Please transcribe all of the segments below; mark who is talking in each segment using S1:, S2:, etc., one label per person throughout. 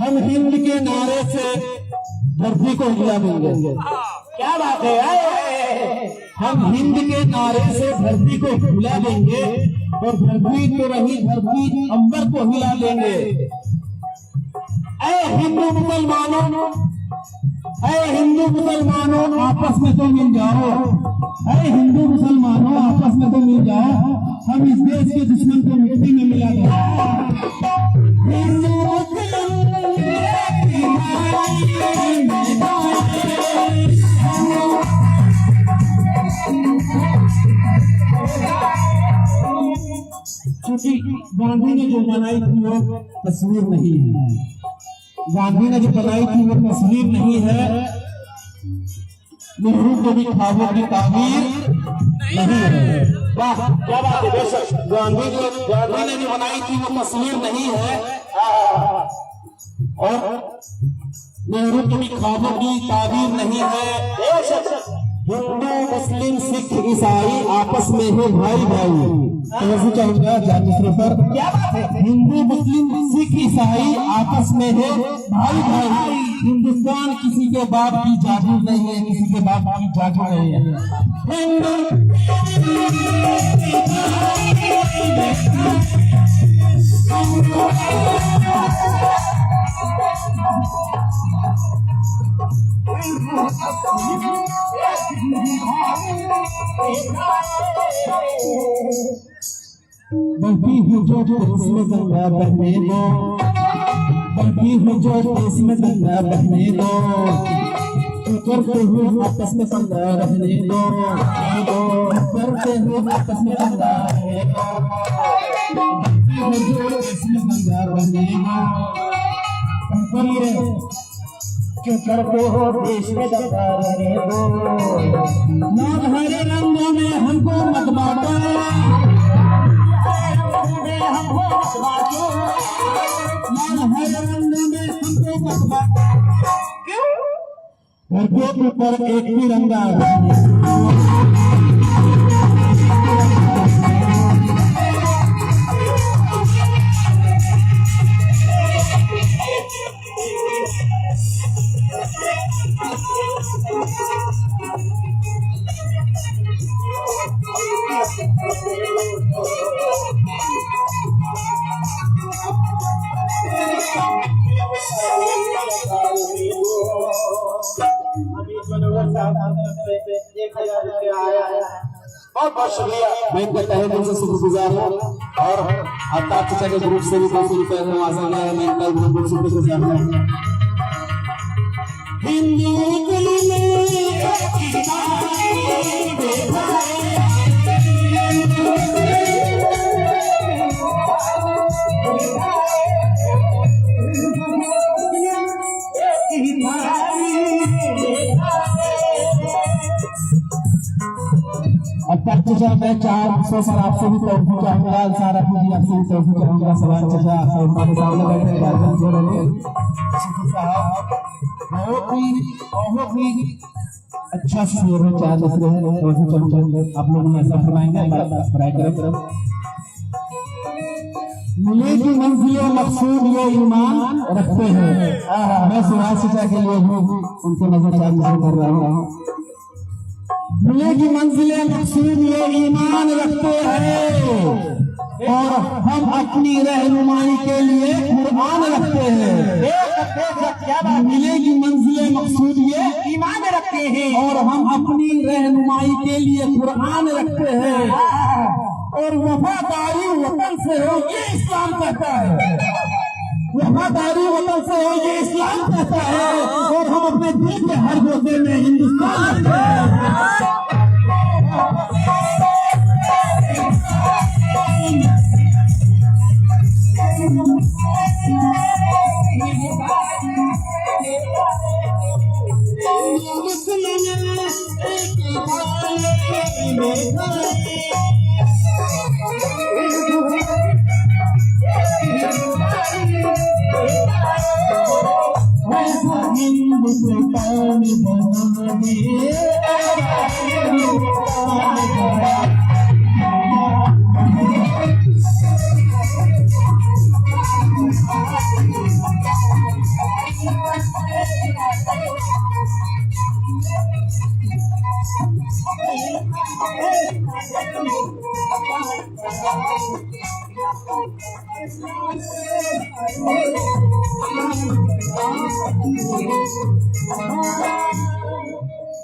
S1: हम हिंद के नारे से धरती को हिला देंगे।
S2: क्या बात है?
S1: हम हिंद के नारे से धरती को हिला देंगे और धरती तो रही धरती अंबर को हिला देंगे। ऐ हिंदू मुसलमानों, ऐ हिंदू मुसलमानों आपस में तो मिल जाओ, ऐ हिंदू मुसलमानों आपस में तो मिल जाओ, हम इस देश के दुश्मन को मिट्टी में मिला देंगे। क्योंकि गांधी ने जो बनाई थी वो तस्वीर नहीं है, गांधी ने जो बनाई थी वो तस्वीर नहीं है, नेहरू को भी ख्वाबों की ताबीर नहीं है।
S2: वाह, क्या बात है? बेशक
S1: गांधी ने जो बनाई थी वो तस्वीर नहीं है और नेहरू की भी ख्वाबों की ताबीर नहीं है।
S2: बेशक
S1: हिंदू मुस्लिम सिख ईसाई आपस में है भाई भाई। तो चाहूंगा दूसरे पर,
S2: क्या बात है?
S1: हिंदू मुस्लिम सिख ईसाई आपस में है भाई भाई। हिंदुस्तान किसी के बाप की जागीर नहीं है, किसी के बाप की जागीर नहीं है। बहती हूँ जो देश में गंगा बहने दो, बहती हूँ जो देश में गंगा बहने दो, करते हुए आपस में संगा रहने दो, करते हुए आपस में संगा रहने दो, जो देश में गंगा बहने दो,
S2: क्यों करते हो देश में दंगा रहने दो।
S1: नाम हरे रंगों में हमको मत बांटो,
S2: हमको मत बांटो,
S1: नाम हरे रंगों में हमको मत बांटो। घर के ऊपर एक तिरंगा
S2: बहुत बहुत शुक्रिया।
S1: मैं इनका तहे दिल से शुक्रगुजार हूँ और आफ्ताब चाचा के ग्रुप से भी 200 रुपये मुआवजा लिया है। मैं इनका बहुत बहुत शुक्रगुजार हूँ। अब चाचा मैं 400 पर आपसे भी तोहफी चाहूंगा, सारा कुछ आपसे भी तोहफी चाहूंगा। सवाल चाचा हमारे सामने बैठे गार्जियन जो रहे बहुत ही अच्छा शेर है, 4 दूसरे हैं तोहफी चाहूंगा। आप लोग ऐसा फरमाएंगे पढ़ाई करें। मिलेगी मंजिल मकसूद ये ईमान रखते हैं। मैं सुभाष चाचा के लिए भी उनको नजर कर रहा हूँ। मिलेगी मंजिलें मकसूद ये ईमान रखते हैं और हम अपनी रहनुमाई के लिए कुरान रखते हैं। मिलेगी मंजिलें मकसूद ये
S2: ईमान रखते हैं
S1: और हम अपनी रहनुमाई के लिए कुरान रखते हैं और वफादारी वतन से हो ये इस्लाम कहता है। वफादारी वतन से हो ये इस्लाम कहता है और हम अपने दिल के हर गोशे में हिंदुस्तान रखते हैं।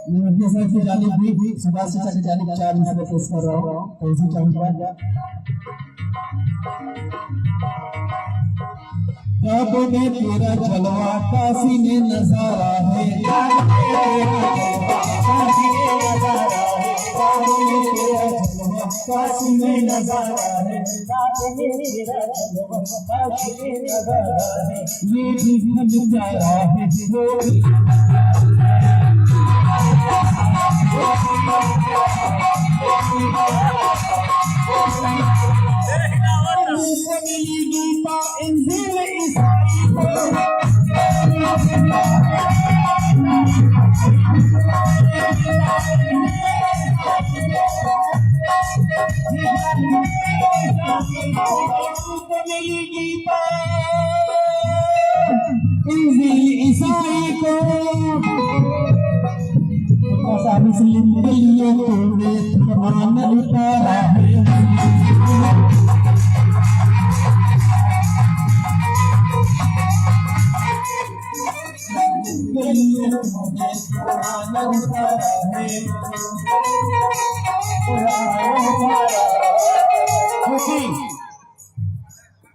S1: मैं अपने साथ से जाने भी सुबह से चले जाने 4 मिनट पेश कर रहा हूँ तो इसी चाहूँगा कब में तेरा जलवा काशी में नजारा है
S2: काशी में नजारा है
S1: ये भी हम प्यारा है ईसाई को मुस्लिम के लिए मान उतारा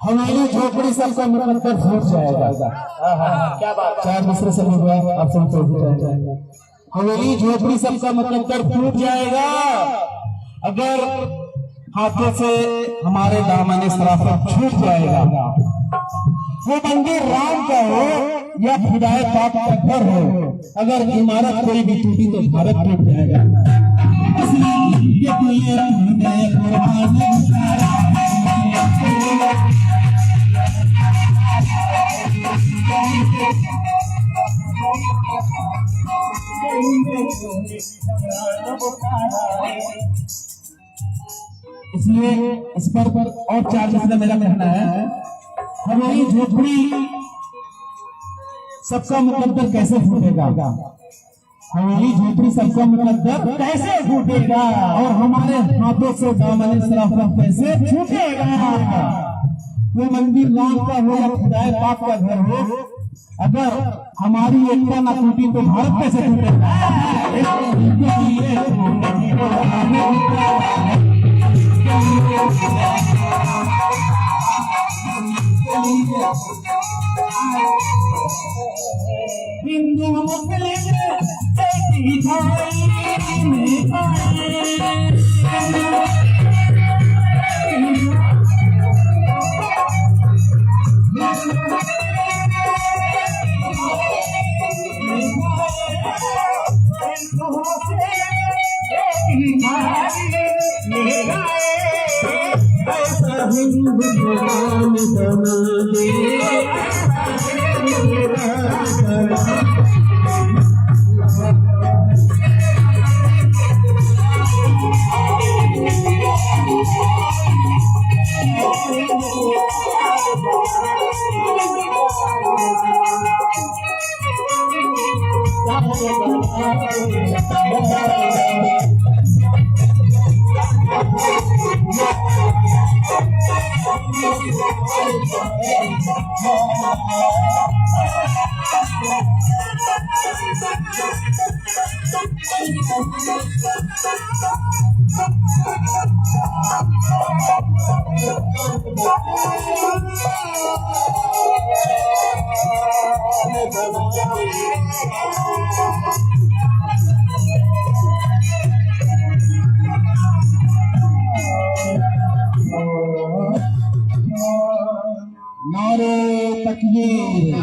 S1: हमारी झोपड़ी सबका मुकद्दर फूट जाएगा।
S2: क्या बात है।
S1: 4 दूसरे से लोग आप सब हमारी झोपड़ी सबका मुकद्दर फूट जाएगा अगर हाथों से हमारे दामन सराफत छूट जाएगा। वो मंदिर राम का हो या खुदाए पाक का घर हो, अगर इमारत कोई भी टूटी तो भारत टूट जाएगा। इसलिए इस पर और 4 मसला मेरा कहना है, हमारी झोपड़ी सबका मुकद्दर कैसे फूटेगा, हमारी झोपड़ी सबका मुकद्दर कैसे फूटेगा और हमारे हाथों से दामन सराफत कैसे छूटेगा। वो मंदिर राम का हो या खुदाए पाक का घर हो, अगर हमारी एकता न टूटी तो भारत कैसे टूटेगा। हिंदू मुस्लिम एक भाई में नारे तकबीर।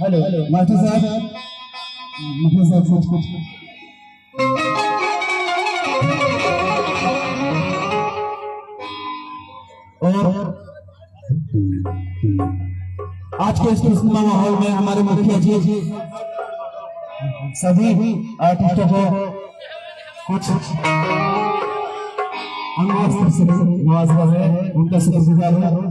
S1: हेलो मास्टर साहब, कुछ और आज के इस खुशनुमा माहौल में हमारे मुखिया जी सभी आर्टिस्टों को कुछ अंगों से नवाजा है, उनका शुक्रगुजार है।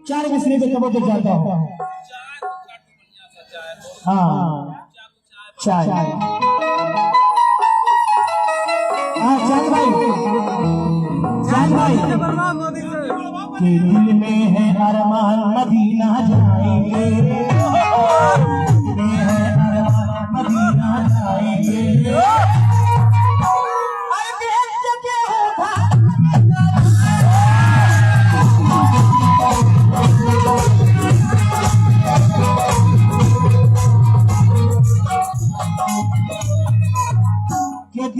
S1: चार मिसरे पे कब तक जाता है? हाँ चाय चांद भाई के दिल में है अरमान मदीना जाएंगे,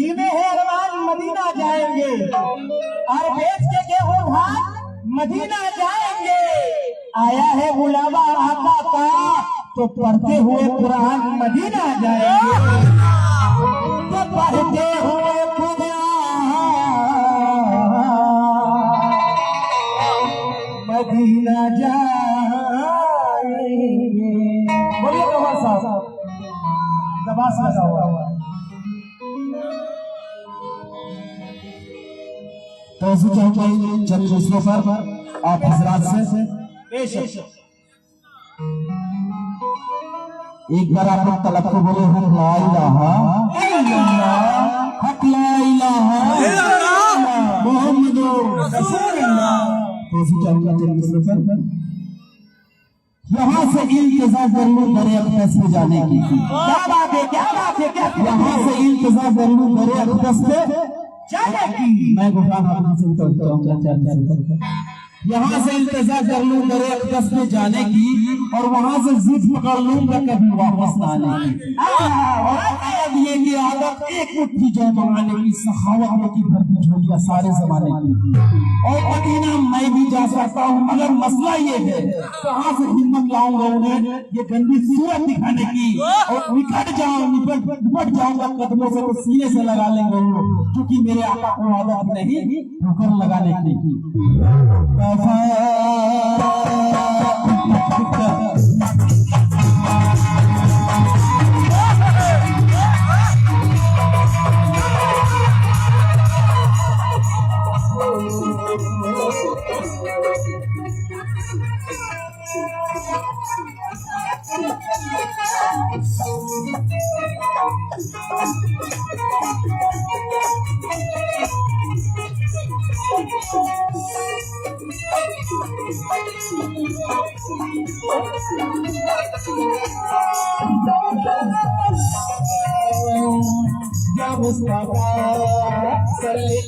S1: में है अरमान मदीना जाएंगे। और बेच के गेहूं धान मदीना जाएंगे। आया है बुलावा आका का तो पढ़ते हुए कुरान मदीना जाएंगे, तो पढ़ते हुए मदीना जाएंगे। बोलिए कमर साहब, दबास लगा हुआ है। तो चाहिए चंद दूसरों पर आप हजरात से पेश एक बार आप लोग तलब को बोले हम ला इलाहा हक ला इलाहा मुहम्मदुर रसूलुल्लाह। तो चाहिए चंद दूसरों पर यहाँ से इंतजार जरूर करे अक़दस पे जाने की। क्या बात है, क्या बात है, क्या यहाँ से इंतजार जरूर करे अक़दस पे जाने की। मैं गुफरान से उतरता हूँ, यहाँ से इंतजार कर लूंगा अक़दस में जाने की, और वहाँ से जिद पकड़ लूंगा कभी वापस न आने की। ये की आदत एक मुट्ठी जय मंगाने की, सखावत की भरती झोली या सारे जमाने की। और मदीना मैं भी जा सकता हूँ, मगर मसला ये है कहाँ से हिम्मत लाऊंगा उन्हें ये गंदी सूरत दिखाने की। और निकट जाऊंगा कदमों से तो सीने से लगा लेंगे वो, क्योंकि मेरे आका को आदत नहीं ठोकर लगाने की। या मुस्तफा सल्ली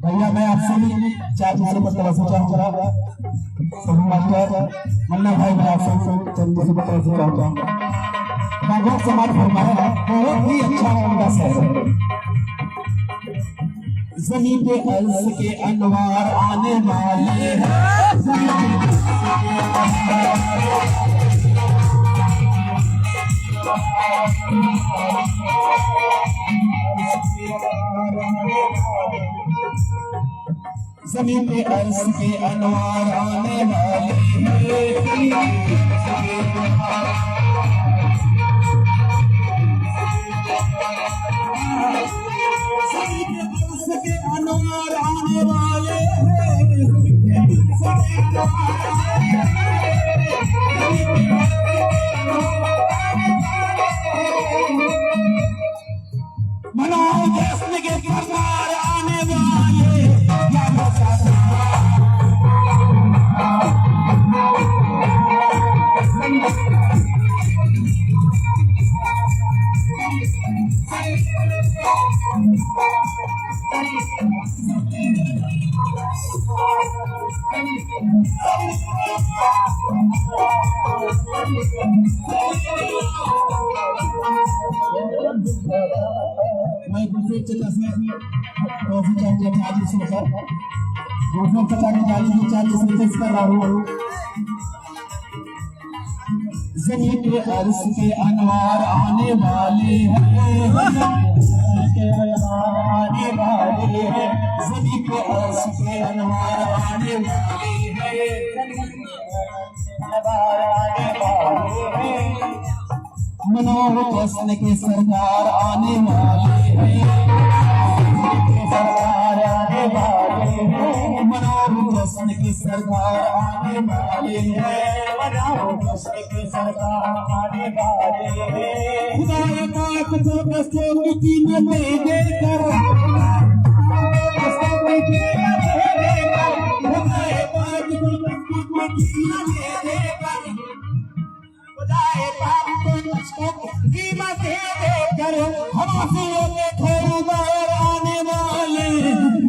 S1: भैया मैं आपसे भी 4 चीजों पर तवज्जो चाहूंगा। सभी मास्टर मन्ना भाई मैं आपसे चंद चीजों पर तवज्जो चाहूंगा। भागवत समाज फरमाया बहुत ही अच्छा उम्दा शहर है। जमीन पे अर्ज के अनवार आने वाले हैं। जमीन पे अर्ज के अनवार आने वाले अनवार आने वाले मनाओ जश्न के सरदार आने वाले। मैं दूसरे चचा से ट्रॉफी चाहिए 40 रुपए, दूसरे चचा की गाड़ी में 40 रुपए कर रहा हूँ। जमीन पे अर्श के अनवार आने वाले हैं, आने वाले हैं। जमीन पे अर्श के अनवार आने वाले हैं। मनाओ जश्न के सरदार आने वाले हैं। सरदार आने वाले हैं। मनाओ जश्न के सरदार आने वाले हैं। मनाओ जश्न के सरदार आने वाले हैं। खुदा पाक को कष्टों की कीमत देकर, कष्टों की कीमत देकर, खुदा पाक को कष्टों की कीमत देकर, खुदाए पाक को कष्टों की कीमत देकर हम आंसुओं के खरीदार आने वाले।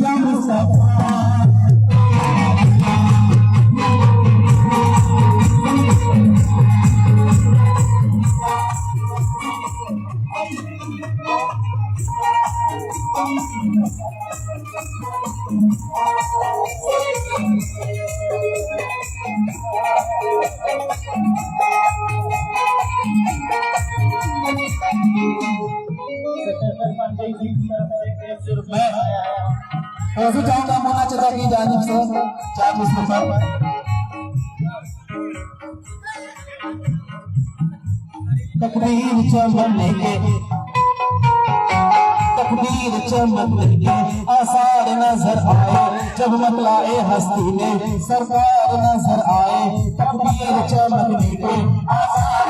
S1: या मुस्तफा मैं चाहूंगा मोना चचा की जानिब से 40 रुपए। तकदीर चमकने के आसार नजर आए, जब मतलाए हस्ती में सरकार नजर आए। तकदीर चमकने के आसार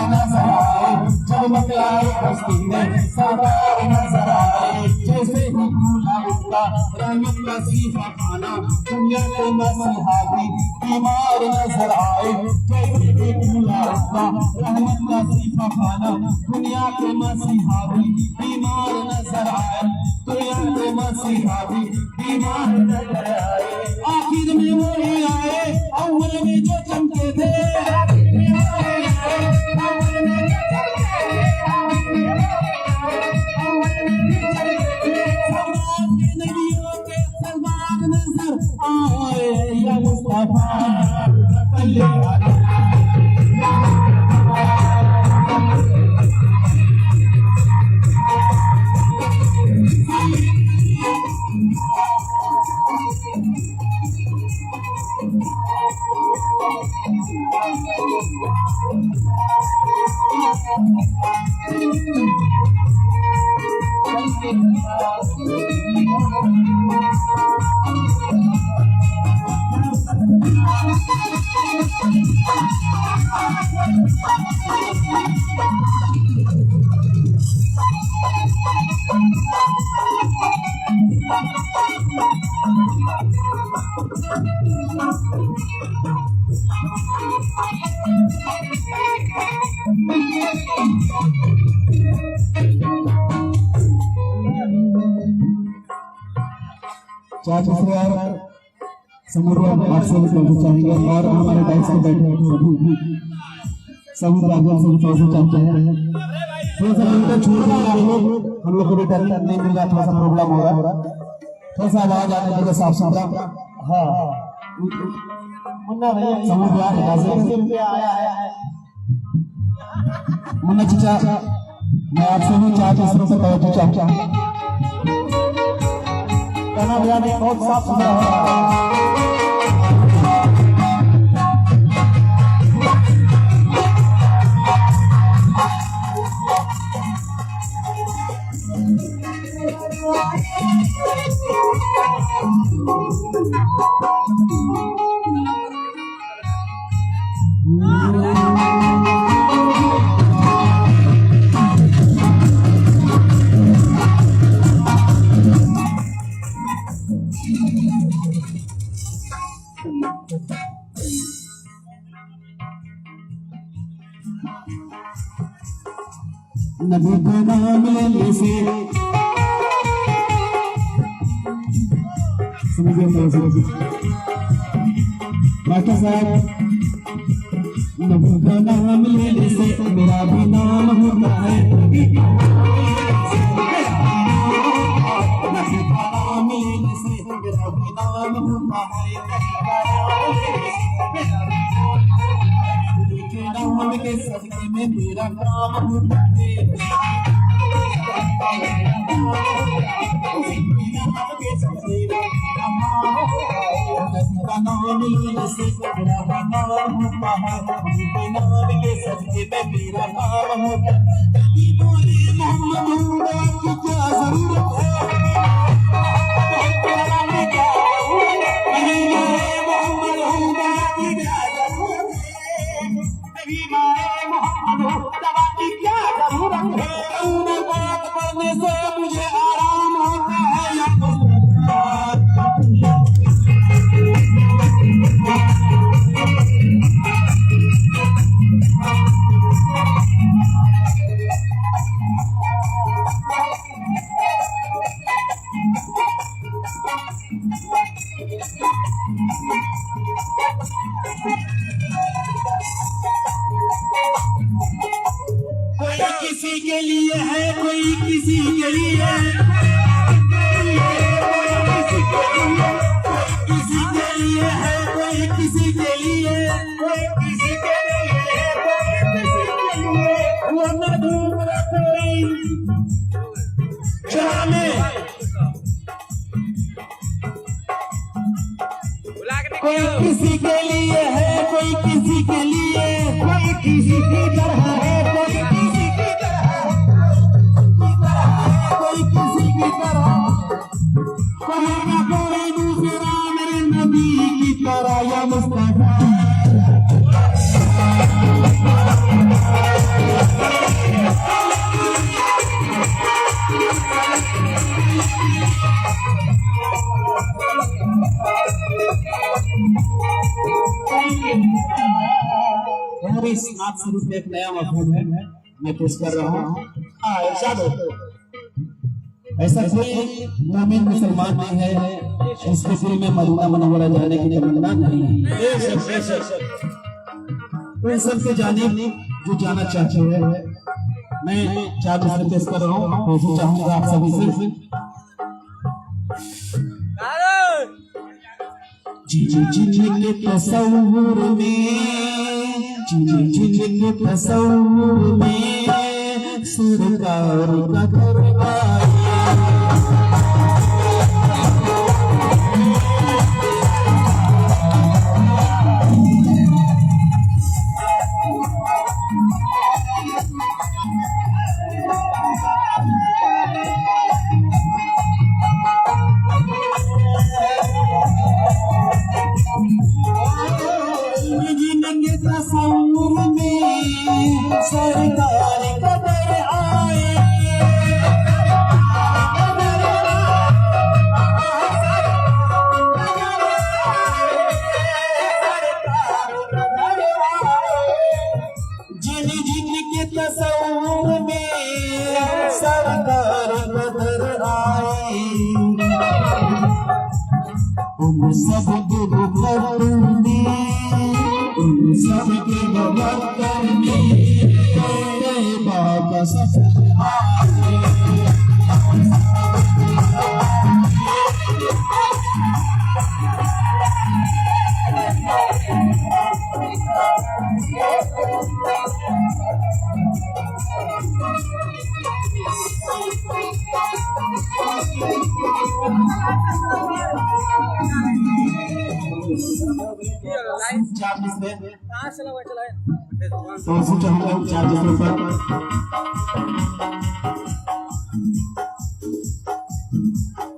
S1: हस्ती में सरदार नजर आए। जैसे ही भूला उसका रहमत का सीफा खाना, दुनिया के मसीहा भी बीमार नजर आए। जैसे ही भूला उसका रहमत का सीफा खाना, दुनिया के मसीहा भी बीमार नजर आए। दुनिया के मसीहा भी बीमार नजर आए। आखिर में वो ही आए अव्वल में जो चमके थे, नबियों के सरदार नजर आए। या मुस्तफा चार दूसरे और समूह आपसे भी चाहेंगे और हमारे डाइस पे बैठे सभी राज्यों से भी चाहते हैं। थोड़ा सा मिनट छोड़ रहा हम लोग को रिटर्न नहीं मिल रहा, थोड़ा सा प्रॉब्लम हो रहा, थोड़ा सा आवाज आने लगे साफ सुथरा। हाँ मुन्ना भैया मुन्ना चाचा, मैं आपसे भी चार दूसरों से तवज्जो चाहता हूँ। गाना बजाने बहुत साफ सुथरा है। नबी का नाम लेने से मास्टर साहब, नबी का नाम लेने से मेरा भी नाम होता है। नबी का नाम लेने से मेरा भी नाम होता है। नाम के सदके में मेरा नाम होता है। नाम लेने से मेरा नाम होता है। नाम के सदके में मेरा नाम होता है। बोले मोहम्मद की क्या जरूरत है, मुझे आराम होता है। कोई किसी के लिए है, कोई किसी के लिए, किसी के लिए है, कोई किसी के लिए, कोई किसी के लिए, वो मधुर कोई जाने, कोई किसी के लिए है, कोई किसी के लिए, कोई किसी की तरह है, कोई किसी की तरह, कोई किसी की तरह, कोई ना कोई दूसरा मेरे नबी की तरह। या मुस्तफा नात शरीफ में एक नया मफहूम है, मैं पेश कर रहा हूँ। इरशाद हो, ऐसा कोई मोमिन मुसलमान नहीं है जिसके दिल में मदीना मुनव्वरा जाने की तमन्ना नहीं है। उन सबके जानिब जो जाना चाहते हैं, मैं 4 मिसरे पेश कर रहा हूँ, तो चाहूंगा आप सभी से जिनके तसव्वुर में, जिनके तसव्वुर में सरकार का दरबार तसव्वुर में सरकार कदर आए, जिन के तसव्वुर में सरकार कदर आए, उन सब को करने, सबके बदल में बाबा सब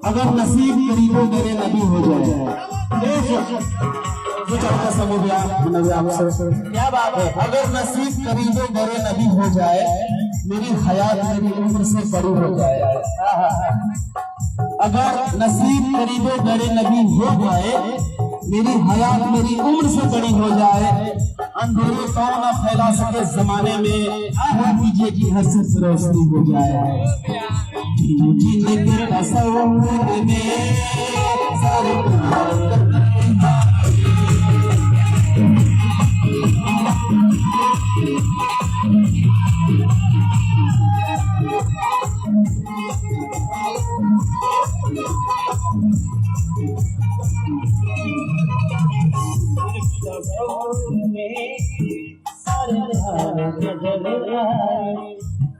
S1: अगर नसीब करीबो मेरे नबी हो जाए, क्या बात है, अगर नसीब करीबो मेरे नबी हो जाए, मेरी हयात मेरी उम्र से बड़ी हो जाए। अगर नसीब करीबो मेरे नबी हो जाए, मेरी हयात मेरी उम्र से बड़ी हो जाए, अंधेरे कौन न फैला सके जमाने में, कीजिए कि हर से रोशनी हो जाए। जिनके तसव्वुर में सरकार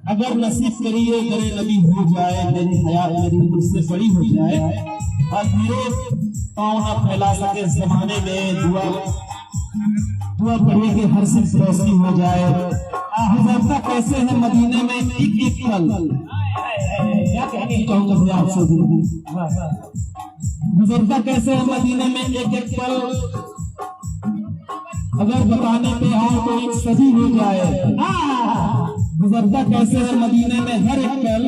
S1: अगर नसीब करिए मेरे नबी हो जाए, मेरी हयात मेरी उम्र से बड़ी हो जाए, और मेरे पाँव न फैला सके जमाने में, दुआ पढ़िए कि हर सिर्फ रोशनी हो जाए। गुजरता कैसे है मदीने में एक एक पल, क्या कहने चाहूंगा आपसे, गुजरता कैसे है मदीने में एक एक पल, अगर बताने पे आओ तो एक सदी हो जाए। गुजरता कैसे है मदीने में हर एक पल,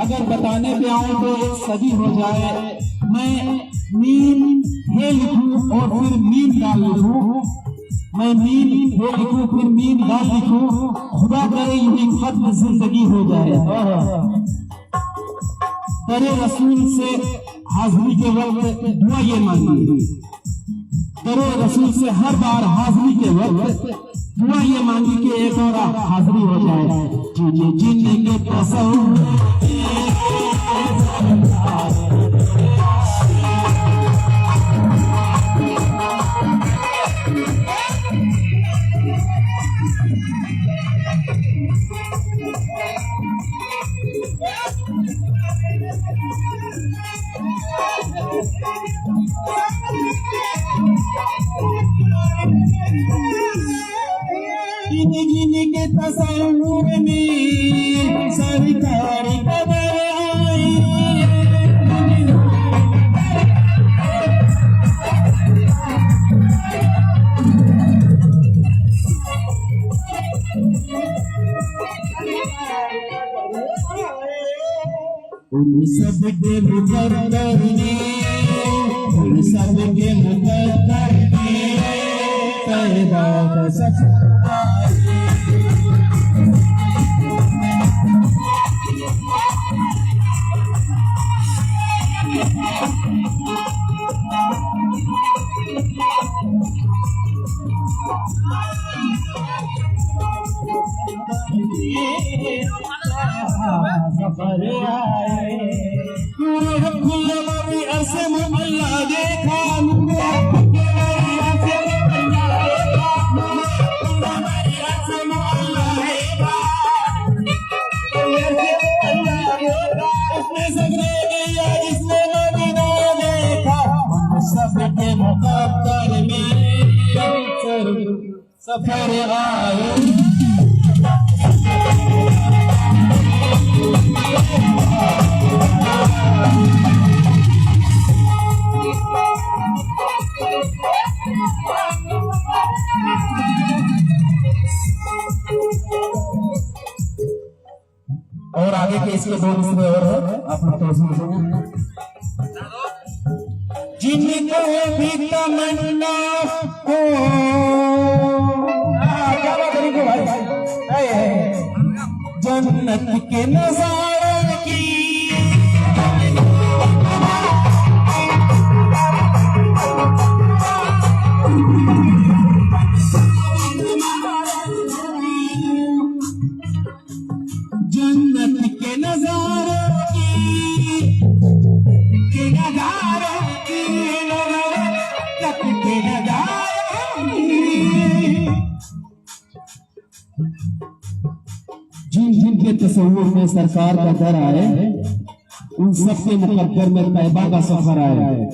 S1: अगर बताने पे आऊं तो एक सदी हो जाए। मैं मीम हे लिखूं और फिर मीम डाल लिखूं, मैं मीम हे लिखूं फिर मीम डाल लिखूं, खुदा करे ये खत्म जिंदगी हो जाए। तेरे रसूल से हाजिरी के वक्त दुआ ये मांगी, तेरे रसूल से हर बार हाजिरी के वक्त दुआ ये मांगी कि एक और हाजिरी हो जाए। जिनके तसव्वुर जिनके तसव्वुर में सरकार कदर आए, उन सबके मुकद्दर ने, उन सबके मुकद्दर ने पैदा का सच
S2: सफर आए
S1: अरसे में अल्लाह देखा सबके मुकद्दर में सफर आए और आगे के इसके दो दूसरे और है अपना तो जिनको भी तमन्ना हो क्या बात करेंगे भाई जन्नत के नजारों की जन्नत के नजारों की जिन जिन के तस्वीर में सरकार का घर आए उन सबके मुकद्दर में तैबा का सफर आया है।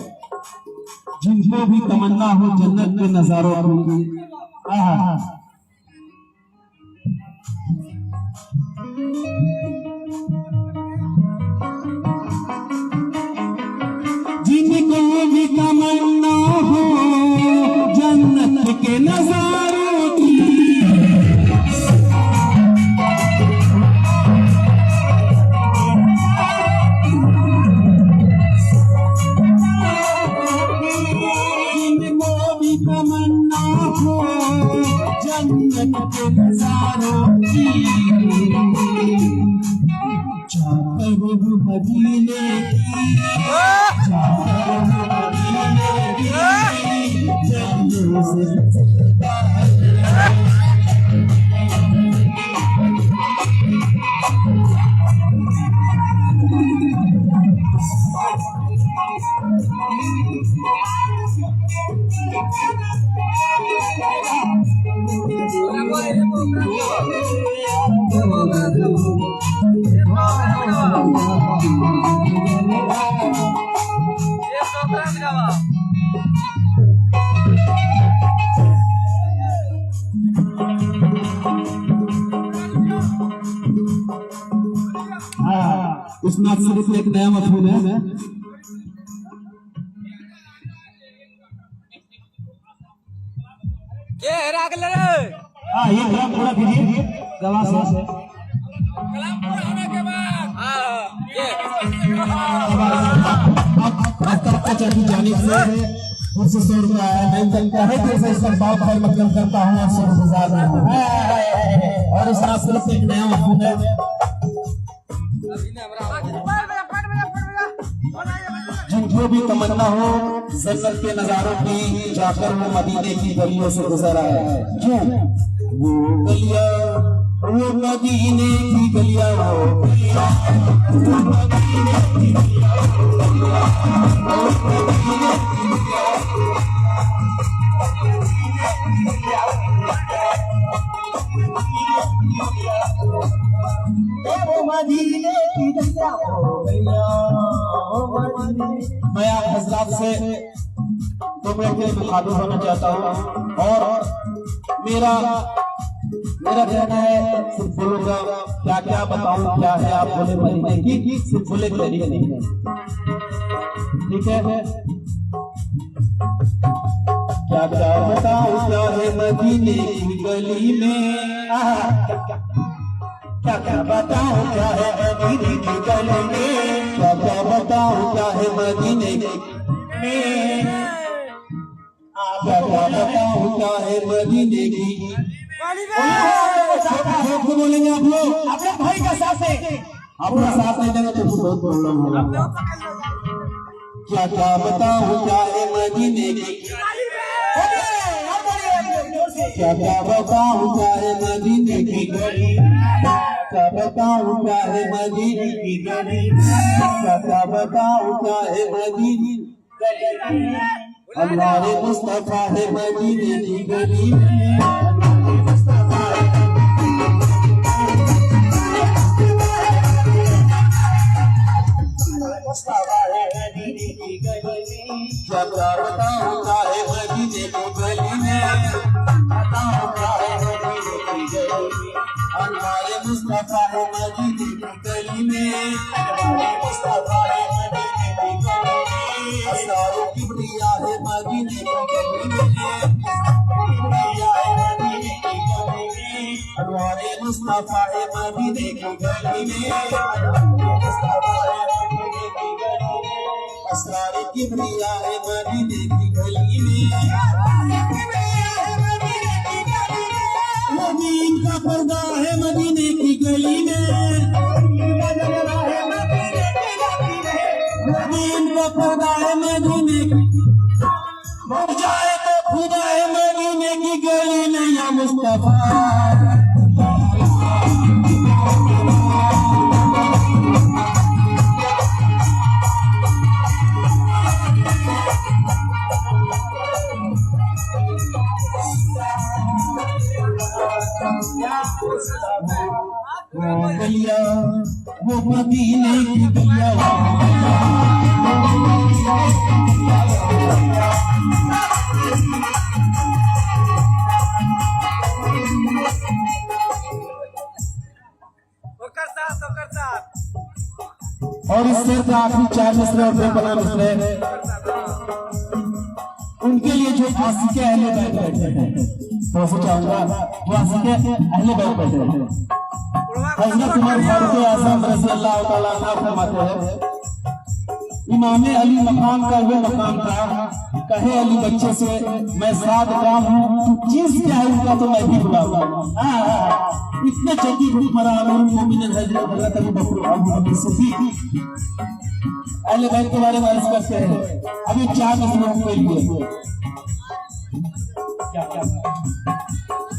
S1: जिनको भी तमन्ना हो जन्नत के नजारों की जिनको भी तमन्ना हो जन्नत के नजारों की जिनको भी तमन्ना हो जन्नत के नजारों की जाकर वो मदीने की इस नाथ शरीफ में एक नया मफहूम है
S3: ये राग ले
S1: ये थोड़ा कीजिए दवा से
S3: कलाम पूरा होने के बाद ये
S1: आपका चाची जानी से 100 रुपया है मैं जानता है कि इसका भाव भाई मतलब करता हूँ 100,000 और इस नाथ शरीफ में एक नया मफहूम है जिनको भी तमन्ना हो जन्नत के नजारों की जाकर वो मदीने की गलियों से गुजर आया है क्यों वो गलियां वो मदीने की गलियां मैं आप हजरात से 2 मिनट के लिए मुखातिब होना चाहता हूँ और मेरा कहना है सिर्फ बोलूंगा क्या क्या बताऊं क्या है आप बोले मदीने की सिर्फ बोले तरीके नहीं है ठीक है क्या क्या बताऊं क्या है मदीने की गली में क्या क्या बताऊं क्या है मदीने की गली में क्या क्या बताऊं क्या है मदीने में क्या क्या बताऊं क्या है मदीने की बोलेंगे आप लोग अपने भाई का साथ है अपना साथ नहीं देंगे तो बहुत प्रॉब्लम होगा क्या क्या बताऊं क्या है मदीने की क्या क्या बताऊं क्या है मदीने की गली क्या बताऊं क्या है मदीने की गली, क्या बताऊं क्या है मदीने हमारे मुस्तफा है मदीने की गली में, हमारे मुस्तफा है मदीने की गली में। क्या बताऊं क्या है मदीने की गली में, बताऊं क्या है मदीने की गली में हमारे मुस्तफा है मदीने की गली में, हमारे मुस्तफा है मदीने की गली में। असरारों की प्रिया है मदीने की गली में, प्रिया है मदीने की गली में हमारे मुस्तफा है मदीने की गली में, हमारे मुस्तफा है मदीने की गली में। असरारों की प्रिया है मदीने की गली में, ज़मीन का पर्दा है मदीने की गली में, ज़मीन का पर्दा है मदीने की, मर जाए तो खुदा है मदीने की गली में या मुस्तफा। गलिया वो मदीने की गलिया, और इससे काफी 4 मिसरे और 2 बना मिसरे उनके लिए जो आशिक़े अहले बैत बैठे हैं, तो चाहूंगा जो आशिक़े अहले बैत बैठे हैं। हज़रत उमर फारूक आज़म रज़ी अल्लाह तआला अन्हु फरमाते हैं, इमाम अली मकाम का वो मकाम था, कहे अली बच्चे से मैं 7 काम हूँ, तू चीज क्या है उनका तो मैं भी बुलाऊंगा। इतने जल्दी मोमिन हज़रत अबू बकर सिद्दीक़ अहले बैत के बारे में अर्ज़ करते हैं। अभी 4 मसलों के लिए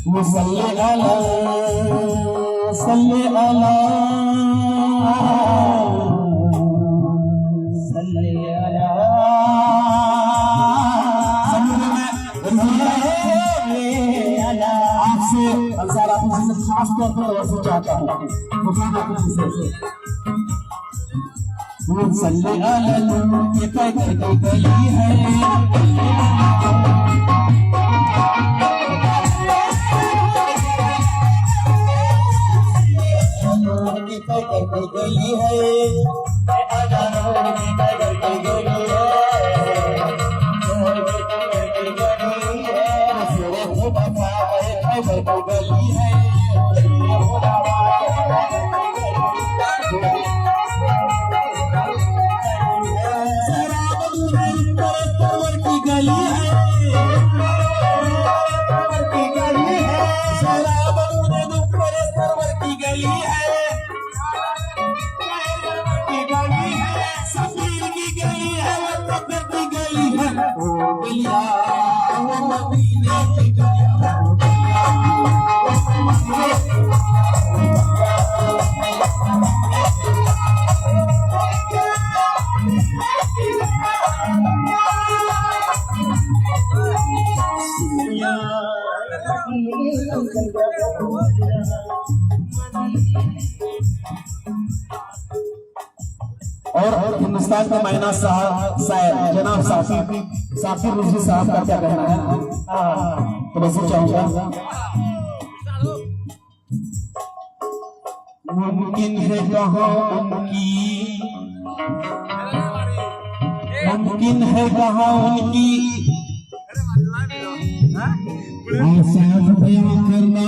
S1: वो सल्ले अला सल्ले अला सल्ले अला आपसे अंसार आपसे खास तौर पर तवज्जो चाहता हूँ, वो सल्ले अला के पैदल की गली है, पैदल की गली है, पैदल की गली है, पैदल की गली है। और हिंदुस्तान का मायना शायर जनाब साकिर रिजवी साहब का क्या कहना है, तो बस चाहूंगा। मुमकिन है कहाँ उनकी, मुमकिन है कहाँ उनकी करना